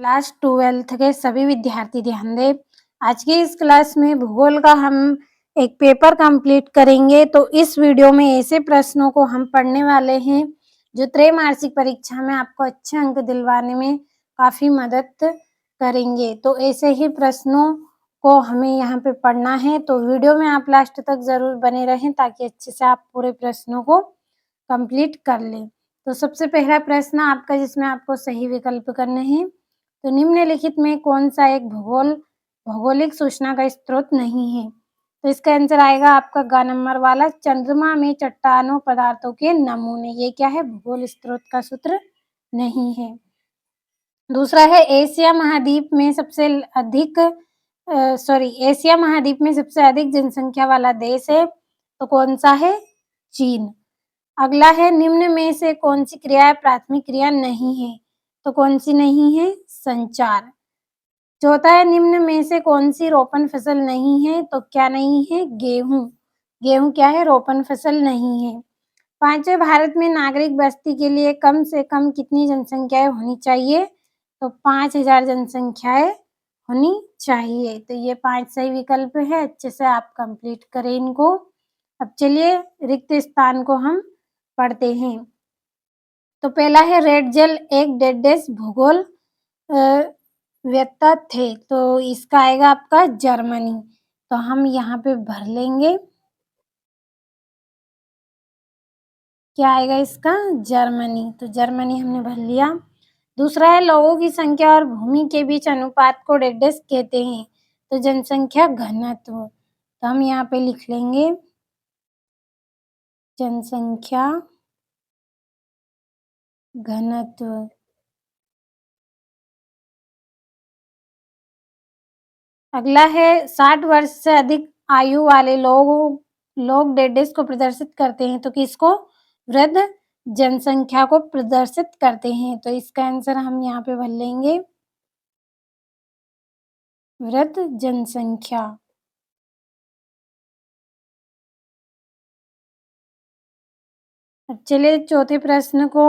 Class 12th के सभी विद्यार्थी ध्यान दें। आज की इस क्लास में भूगोल का हम एक पेपर कंप्लीट करेंगे। तो इस वीडियो में ऐसे प्रश्नों को हम पढ़ने वाले हैं जो त्रैमासिक परीक्षा में आपको अच्छे अंक दिलवाने में काफी मदद करेंगे। तो ऐसे ही प्रश्नों को हमें यहाँ पे पढ़ना है। तो वीडियो में आप लास्ट तक जरूर बने रहें ताकि अच्छे से आप पूरे प्रश्नों को कंप्लीट कर लें। तो सबसे पहला प्रश्न आपका जिसमें आपको सही विकल्प करने हैं। तो निम्नलिखित में कौन सा एक भौगोलिक सूचना का स्रोत नहीं है? तो इसका आंसर आएगा आपका ग नंबर वाला, चंद्रमा में चट्टानों पदार्थों के नमूने। ये क्या है? भूगोल स्रोत का सूत्र नहीं है। दूसरा है एशिया महाद्वीप में सबसे अधिक जनसंख्या वाला देश है। तो कौन सा है? चीन। अगला है निम्न में से कौन सी क्रिया प्राथमिक क्रिया नहीं है? तो कौन सी नहीं है? संचार। चौथा है निम्न में से कौन सी रोपण फसल नहीं है? तो क्या नहीं है? गेहूं। गेहूं क्या है? रोपण फसल नहीं है। पांचवें, भारत में नागरिक बस्ती के लिए कम से कम कितनी जनसंख्याएं होनी चाहिए? तो 5000 जनसंख्याएं होनी चाहिए। तो ये 5 सही विकल्प है। अच्छे से आप कंप्लीट करें इनको। अब चलिए रिक्त स्थान को हम पढ़ते हैं। तो पहला है रेड जेल एक डेडेस भूगोल वेत्ता थे। तो इसका आएगा आपका जर्मनी। तो हम यहाँ पे भर लेंगे, क्या आएगा इसका? जर्मनी। तो जर्मनी हमने भर लिया। दूसरा है लोगों की संख्या और भूमि के बीच अनुपात को डेडेस कहते हैं। तो जनसंख्या घनत्व। तो हम यहाँ पे लिख लेंगे जनसंख्या घनत्व। अगला है 60 वर्ष से अधिक आयु वाले लोग डेडेस को प्रदर्शित करते हैं। तो किसको? वृद्ध जनसंख्या को प्रदर्शित करते हैं। तो इसका आंसर हम यहाँ पे भर लेंगे वृद्ध जनसंख्या। अब चलिए चौथे प्रश्न को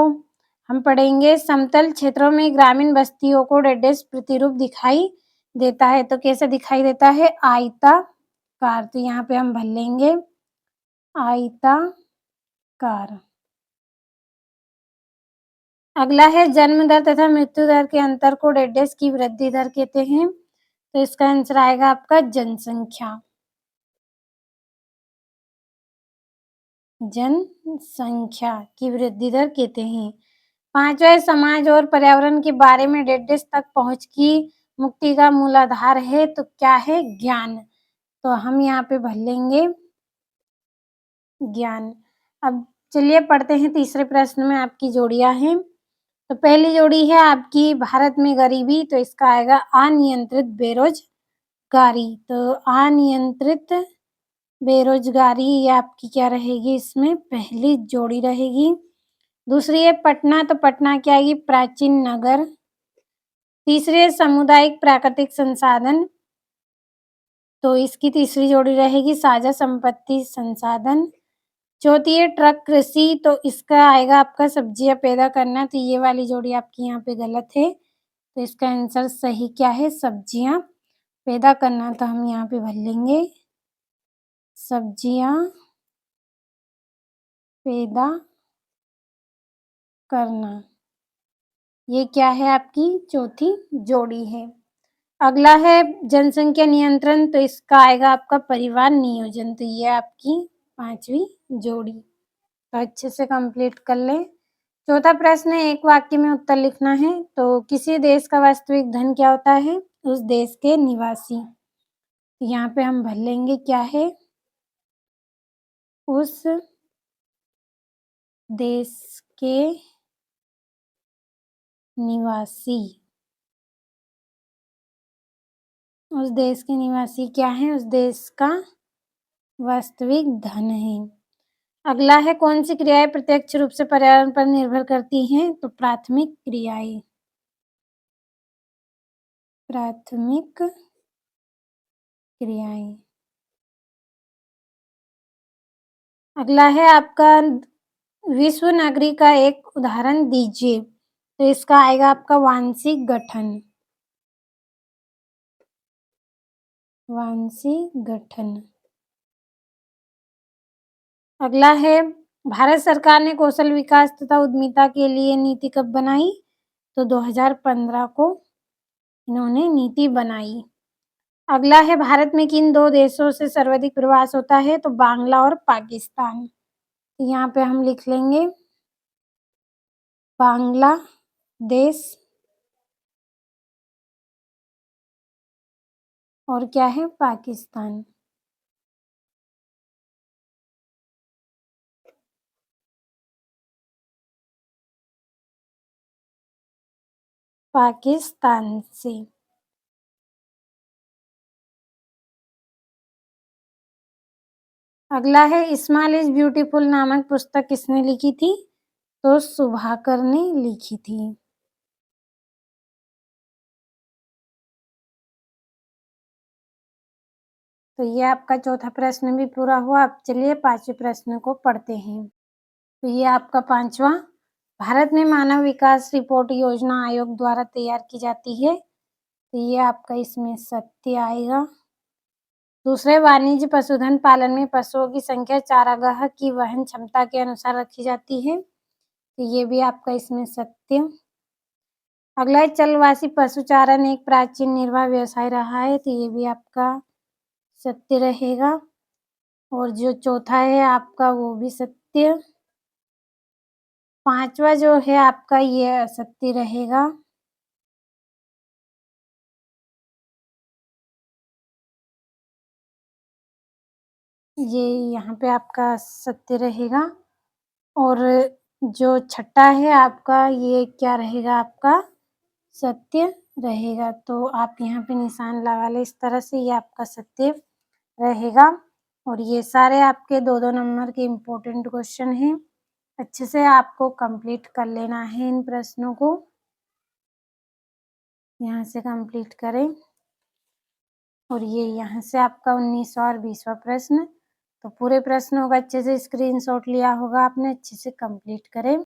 हम पढ़ेंगे। समतल क्षेत्रों में ग्रामीण बस्तियों को डेडेस प्रतिरूप दिखाई देता है। तो कैसे दिखाई देता है? आयताकार। तो यहाँ पे हम भर लेंगे आयताकार। अगला है जन्म दर तथा मृत्यु दर के अंतर को डेडेस की वृद्धि दर कहते हैं। तो इसका आंसर आएगा आपका जनसंख्या की वृद्धि दर कहते हैं। पांचवा, समाज और पर्यावरण के बारे में डेडेस तक पहुंच की मुक्ति का मूल आधार है। तो क्या है? ज्ञान। तो हम यहाँ पे भर लेंगे ज्ञान। अब चलिए पढ़ते हैं तीसरे प्रश्न में आपकी जोड़ियां हैं। तो पहली जोड़ी है आपकी भारत में गरीबी। तो इसका आएगा अनियंत्रित बेरोजगारी। तो अनियंत्रित बेरोजगारी ये आपकी क्या रहेगी? इसमें पहली जोड़ी रहेगी। दूसरी है पटना। तो पटना क्या आएगी? प्राचीन नगर। तीसरी है सामुदायिक प्राकृतिक संसाधन। तो इसकी तीसरी जोड़ी रहेगी साझा संपत्ति संसाधन। चौथी है ट्रक कृषि। तो इसका आएगा आपका सब्जियां पैदा करना। तो ये वाली जोड़ी आपकी यहाँ पे गलत है। तो इसका आंसर सही क्या है? सब्जियां पैदा करना। तो हम यहाँ पे भर लेंगे सब्जियां पैदा करना। ये क्या है? आपकी चौथी जोड़ी है। अगला है जनसंख्या नियंत्रण। तो इसका आएगा आपका परिवार नियोजन। तो ये आपकी पांचवी जोड़ी। तो अच्छे से कंप्लीट कर ले। चौथा प्रश्न है एक वाक्य में उत्तर लिखना है। तो किसी देश का वास्तविक धन क्या होता है? उस देश के निवासी। यहाँ पे हम भर लेंगे क्या है? उस देश के निवासी। उस देश के निवासी क्या है? उस देश का वास्तविक धन है। अगला है कौन सी क्रियाएं प्रत्यक्ष रूप से पर्यावरण पर निर्भर करती हैं? तो प्राथमिक क्रियाएं। प्राथमिक क्रियाएं। अगला है आपका विश्व नगरी का एक उदाहरण दीजिए। तो इसका आएगा आपका वांशिक गठन। वांशिक गठन। अगला है, भारत सरकार ने कौशल विकास तथा उद्यमिता के लिए नीति कब बनाई? तो 2015 को इन्होंने नीति बनाई। अगला है, भारत में किन दो देशों से सर्वाधिक प्रवास होता है? तो बांग्ला और पाकिस्तान। यहाँ पे हम लिख लेंगे बांग्लादेश और क्या है? पाकिस्तान। पाकिस्तान से। अगला है, स्मॉल इज ब्यूटीफुल नामक पुस्तक किसने लिखी थी? तो सुभाकर ने लिखी थी। तो ये आपका चौथा प्रश्न भी पूरा हुआ। अब चलिए पांचवें प्रश्न को पढ़ते हैं। तो ये आपका पांचवा, भारत में मानव विकास रिपोर्ट योजना आयोग द्वारा तैयार की जाती है। तो ये आपका इसमें सत्य आएगा। दूसरे, वाणिज्य पशुधन पालन में पशुओं की संख्या चारागाह की वहन क्षमता के अनुसार रखी जाती है। तो ये भी आपका इसमें सत्य। अगला है, चलवासी पशुचारण एक प्राचीन निर्वाह व्यवसाय रहा है। तो ये भी आपका सत्य रहेगा। और जो चौथा है आपका वो भी सत्य। पांचवा जो है आपका ये असत्य रहेगा। ये यहाँ पे आपका सत्य रहेगा। और जो छठा है आपका ये क्या रहेगा? आपका सत्य रहेगा। तो आप यहाँ पे निशान लगा लें इस तरह से, ये आपका सत्य रहेगा। और ये सारे आपके 2-2 नंबर के इम्पोर्टेंट क्वेश्चन हैं। अच्छे से आपको कंप्लीट कर लेना है इन प्रश्नों को। यहाँ से कंप्लीट करें। और ये यहाँ से आपका 19वां और 20वां प्रश्न। तो पूरे प्रश्नों का अच्छे से स्क्रीनशॉट लिया होगा आपने, अच्छे से कंप्लीट करें।